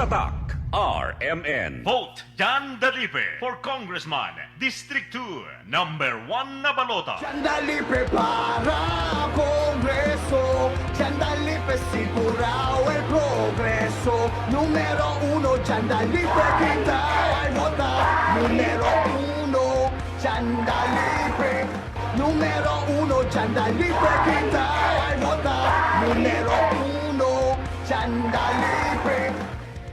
Tatak RMN. Vote Jan Dalipe for Congressman, District 2, number 1 na balota. Dalipe para Congreso, Dalipe sigurao el progreso. Número 1, Dalipe kita ay vota. Número 1, Dalipe. Número 1, Dalipe kita ay vota. Número 1, Dalipe.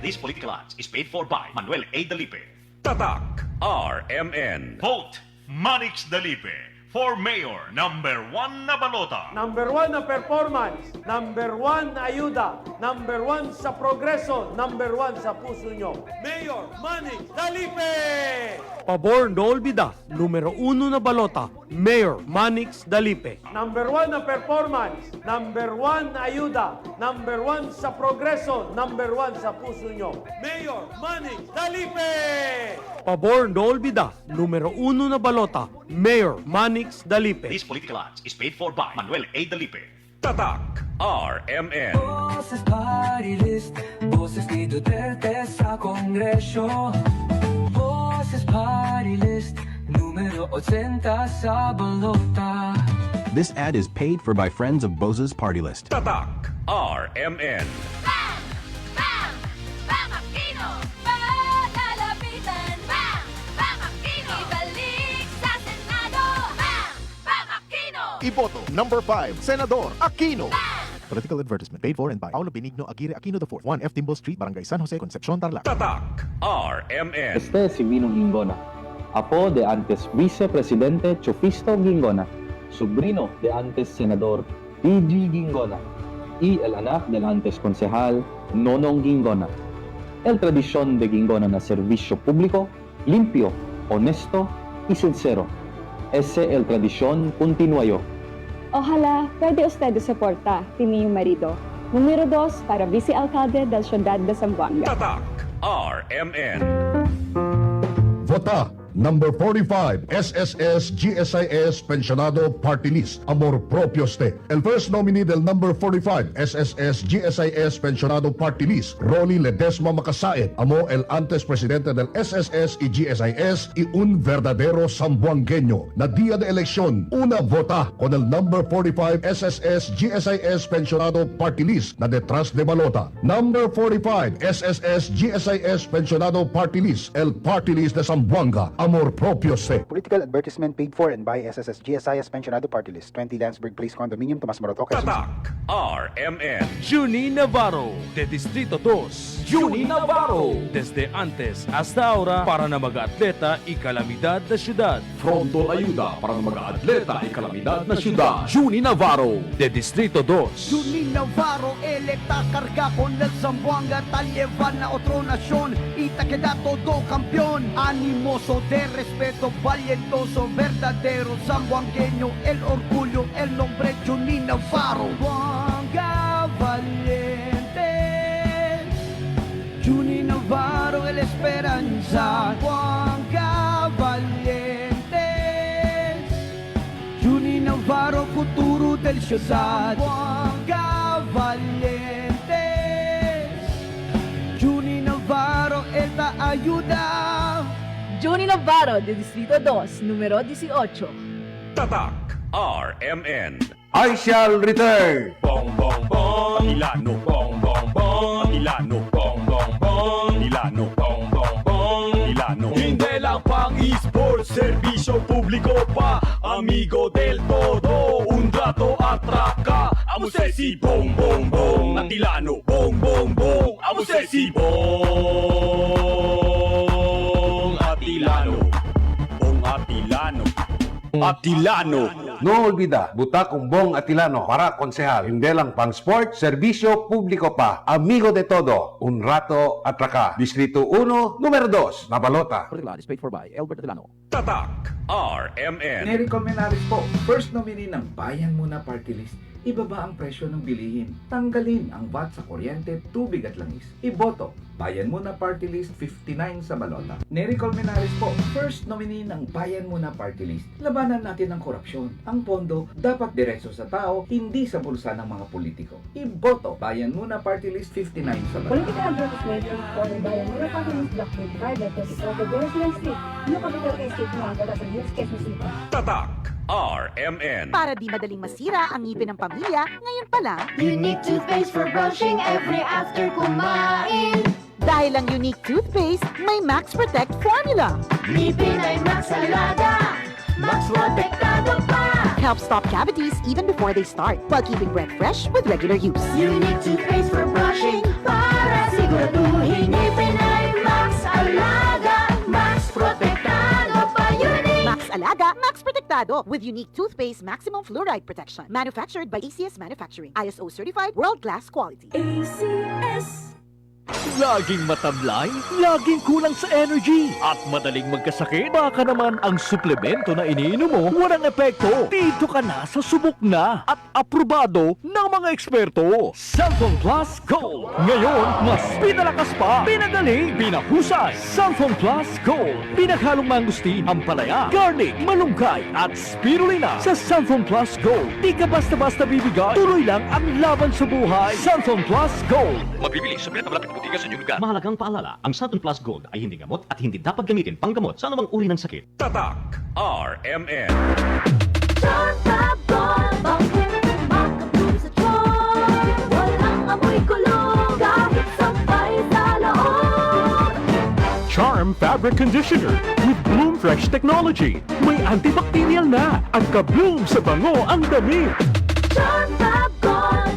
This political ads is paid for by Manuel A. Dalipe. Tatak RMN. Vote Manix Dalipe for Mayor, number 1 na balota. Number 1 na performance, number 1 na ayuda, number 1 sa progreso, number 1 sa puso nyo. Mayor Manny Dalipe! Pabor no olvida, numero 1 na balota, Mayor Manix Dalipe. Number 1 na performance, number 1 na ayuda, number 1 sa progreso, number 1 sa puso nyo. Mayor Manny Dalipe! Pabor no olvida, numero 1 na balota, Mayor Manix Dalipe. This political ads is paid for by Manuel A. Dalipe. Tatak RMN. Boses party list, boses ni Duterte sa Kongresyo. Boses party list, numero 80 sa balota. This ad is paid for by friends of Bose's Party List. Tatak RMN. Bang! Bang! Bang Aquino! Palalapitan! Bang! Bang Aquino! Ibalik sa Senado! Bang! Bang Aquino! Iboto number 5, Senador Aquino. Bang! Political advertisement paid for and by Paulo Benigno Aguirre Aquino IV, 1 F. Dimbo Street, Barangay San Jose, Concepcion, Tarlac. Tatak RMN. Este si Vinong Gingona, apo de antes Vice-Presidente Chofisto Gingona, sobrino de antes Senador P.G. Gingona, y el anak del antes Concejal Nonong Gingona. El tradición de Gingona na servicio público, limpio, honesto y sincero. Ese el tradición continuayo. Ojalá pwede usted suporta, Tinio Marido. Número 2 para Vice-Alcalde del Ciudad de Zamboanga. Tatak RMN. Vota number 45, SSS GSIS Pensionado Party List, Amor Propio Ste. El first nominee del number 45, SSS GSIS Pensionado Party List, Rolly Ledesma Macasaet, amo el antes presidente del SSS y GSIS y un verdadero zamboangueño. Na día de elección, una vota con el number 45 SSS GSIS Pensionado Party List na detrás de balota. Number 45, SSS GSIS Pensionado Party List, el Party List de Zamboanga. Amor propio se. Political advertisement paid for and by SSS GSIS Pensionado Party List, 20 Landsberg Place Condominium, Tomas Morato, Quezon City. Tatak RMN. Juni Navarro, de Distrito 2. Juni Navarro, desde antes hasta ahora para na mag-atleta y kalamidad na syudad. Frontol ayuda para ng mga atleta y kalamidad na syudad. Juni Navarro, De Distrito 2. Juni Navarro, electa carga con el Zamboanga, tal llevan a otra nación y te queda todo campeón. Animoso de respeto, valientoso, verdadero zamboangueño, el orgullo, el nombre Juni Navarro. Zamboanga valiente, Juni Navarro, el esperanza. Zamboanga valiente, Juni Navarro, futuro del ciudad. Zamboanga valiente, Juni Navarro, esta ayuda. Juni Navarro, de Distrito 2, número 18. Tatak RMN. I shall return. Bong bong bong Ilano. Bong bong bong Ilano. Bong bong bong Ilano. Bong bong bong Ilano. Hindi lang pang esports, serbisyo publiko pa. Amigo del todo, un trato atraka. Amo si bong bong bong Atilano. Bong bong bong Amo si bong Atilano. Bong Atilano. Atilano. No olvida, buta kung Bong Atilano para konsehal. Hindi lang pang sport, serbisyo publiko pa. Amigo de todo, un rato atraka. Distrito 1, numero 2, Nabalota. Political ad is paid for by Albert Atilano. Tatak RMN. Nery Colmenares po, first nominee ng Bayan Muna Party List. ibaba ang presyo ng bilihin. Tanggalin ang VAT sa kuryente, tubig at langis. Iboto, Bayan Muna Party List 59 sa balota. Nery Colmenares po, first nominee ng Bayan Muna Party List. Labanan natin ang korupsyon. Ang pondo dapat diretso sa tao, hindi sa bulsa ng mga politiko. Iboto, Bayan Muna Party List 59 sa balota. Political advertisement for the Bayan Muna Party List Blockade Private to the Venezuelan Street. New capital estate ng mga sa News Quezon City. Tatak RMN. Para di madaling masira ang ngipin ng pamilya, ngayon pa lang, Unique toothpaste for brushing every after kumain. dahil ang unique toothpaste may Max Protect formula. Ngipin ay Max Alaga, Max Protektado pa. Helps stop cavities even before they start, while keeping breath fresh with regular use. Unique toothpaste for brushing para siguraduhin ngipin ay Max Alaga, Max Protektado pa. Unique Max Alaga, Max Protectado with unique toothpaste maximum fluoride protection. Manufactured by ACS Manufacturing. ISO certified world-class quality. ACS. Laging matamlay, laging kulang sa energy, at madaling magkasakit. Baka naman ang suplemento na iniinom mo walang epekto. Dito ka na sa subok na at aprobado ng mga eksperto. Cellphone Plus Gold. Ngayon, mas pinalakas pa, pinagaling, pinahusay. Cellphone Plus Gold. Pinaghalong mangustin, ampalaya, garlic, malunggay, at spirulina. Sa Cellphone Plus Gold, di ka basta-basta bibigay. Tuloy lang ang laban sa buhay. Cellphone Plus Gold. Mabibili sa malapit na butika sa inyong lugar. Mahalagang paalala, ang Cellphone Plus Gold ay hindi gamot at hindi dapat gamitin panggamot sa anumang uri ng sakit. Tatak RMN. Makabloom sa tiyon, walang amoy kulong kahit sampay sa loob. Charm Fabric Conditioner with Bloom Fresh Technology. May antibacterial na at ka-bloom sa bango ang damit. Charm Fab Gold,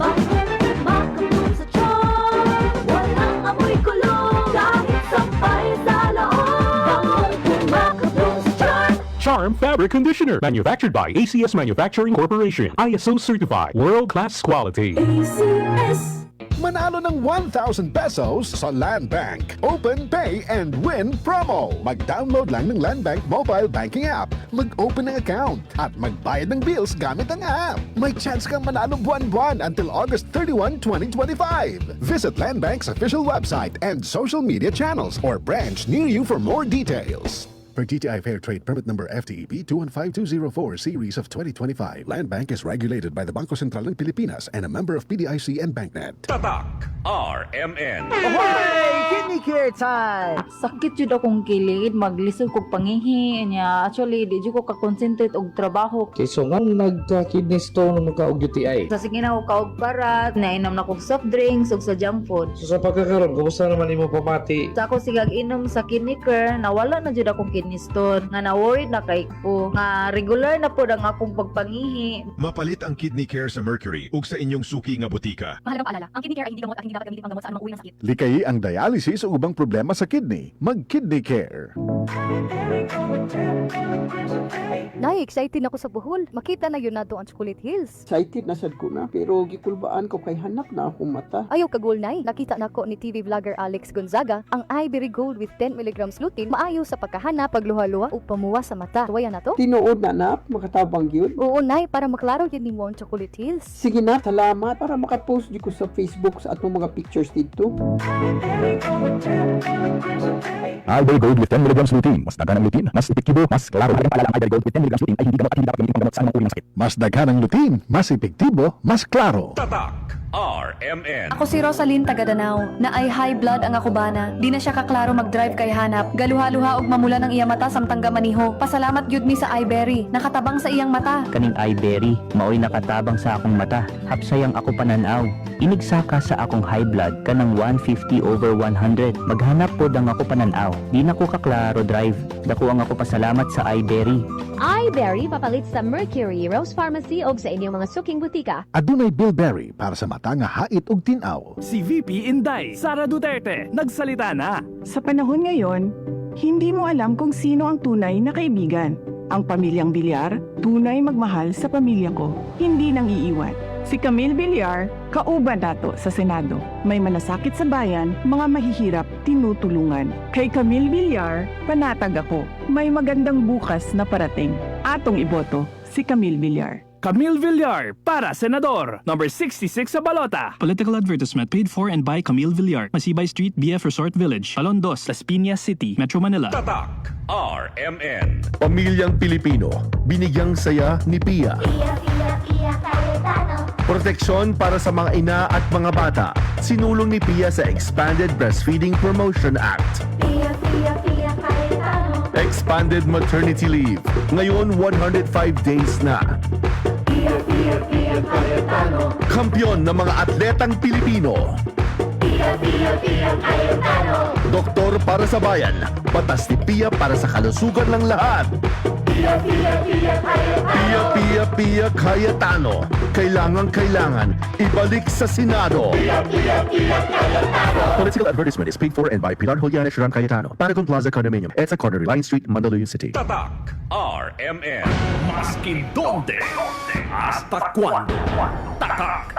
makabloom sa tiyon, walang amoy kulong kahit sampay sa loob. Makabloom sa tiyon. Charm Fabric Conditioner, manufactured by ACS Manufacturing Corporation. ISO certified, world-class quality. ACS. Manalo ng 1,000 pesos sa Land Bank. Open, pay, and win promo. Mag-download lang ng Land Bank mobile banking app. Mag-open ng account at magbayad ng bills gamit ang app. May chance kang manalo buwan-buwan until August 31, 2025. Visit Land Bank's official website and social media channels or branch near you for more details. Per GTI Fair Trade Permit Number FTEP 215204 Series of 2025. Land Bank is regulated by the Bangko Sentral ng Pilipinas and a member of PDIC and BancNet. Tatak RMN. Ahoy! Kidney care time! Sakit jud akong kilid, maglisod kog pangihi niya. Actually, di jud ko ka-concentrate og trabaho. Okay, so nga nagka-kidney stone o nagka-og UTI? Sa sige na ko kaog parat, nainom na kog soft drinks ug sa junk food. So sa pagkakaroon, kumusta naman imo pamati? Sa ako sigag inom sa kidney care, nawala na jud akong kidney stone. Nga na-worried na kay ko. Nga regular na pod ang akong pagpangihi. Mapalit ang Kidney Care sa Mercury ug sa inyong suki nga butika. Mahalagang paalala, ang kidney care ay hindi gamot at hindi dapat gamitin panggamot sa anumang uri ng sakit. Likayi ang dialysis o ubang problema sa kidney. Mag-Kidney Care. Nay, excited ako sa Bohol. Makita na yun nato ang Chocolate Hills. Excited na sad ko na, pero gikulbaan ko kay hanak na akong mata. Ayaw kagul, Nay. Nakita na ko ni TV vlogger Alex Gonzaga ang Ivory Gold with 10 mg lutein maayo sa pagkahana, pagluha-luha o pamuwa sa mata. Tuwaya na to? Tinuod na, makatabang yun. Oo, Nay, para maklaro yun ni mo ang Chocolate Hills. Sige na, salamat para makapost di ko sa Facebook sa atong mga pictures dito. Ivory Gold with 10 mg lutein. Mas daghan ang lutein, mas epektibo, mas klaro. Ang paalala, ang Ivory Gold with 10 mg lutein ay hindi gamot at hindi dapat gamitin panggamot sa anumang uri ng sakit. Mas daghan ang lutein, mas epektibo, mas klaro. Tatak RMN. Ako si Rosalyn Tagadanao, na ay high blood ang ako bana. Di na siya kaklaro mag-drive kay hanap. Galuha-luha og mamula ng iya mata samtang gamaniho. Pasalamat gyud mi sa Iberry, nakatabang sa iyang mata. Kaning Iberry, maoy nakatabang sa akong mata. Hapsayang ako pananaw. Inigsaka sa akong high blood kanang 150/100. Maghanap pod ang ako pananaw. Di na ko kaklaro drive. Dako ang ako pasalamat sa Iberry. Iberry papalit sa Mercury, Rose Pharmacy og sa inyong mga suking butika. Adunay Bilberry para sa mata nga hait og tinaw. Si VP Inday, Sara Duterte, nagsalita na. Sa panahon ngayon, hindi mo alam kung sino ang tunay na kaibigan. Ang pamilyang Bilyar, tunay magmahal sa pamilya ko, hindi nang iiwan. Si Camille Villar, kauban nato sa Senado. May malasakit sa bayan, mga mahihirap, tinutulungan. Kay Camille Villar, panatag ako. May magandang bukas na parating. Atong iboto, si Camille Villar. Camille Villar para senador, number 66 sa balota. Political advertisement paid for and by Camille Villar, Masibay Street, BF Resort Village, Alon 2, Las Piñas City, Metro Manila. Tatak RMN. Pamilyang Pilipino, binigyang saya ni Pia. Proteksyon para sa mga ina at mga bata, sinulong ni Pia sa Expanded Breastfeeding Promotion Act. Expanded Maternity Leave, ngayon 105 days na. Kampiyon ng mga atletang Pilipino. Doktor para sa bayan, batas ni Pia para sa kalusugan ng lahat. Pia Cayetano, kailangan ibalik sa Senado. Political advertisement is paid for and by Pilar Juliana Sharon Cayetano, Paragon Plaza Condominium, EDSA Corner, Reliance Street, Mandaluyong City. Tatak RMN. Maskin donde, hasta cuando. Tatak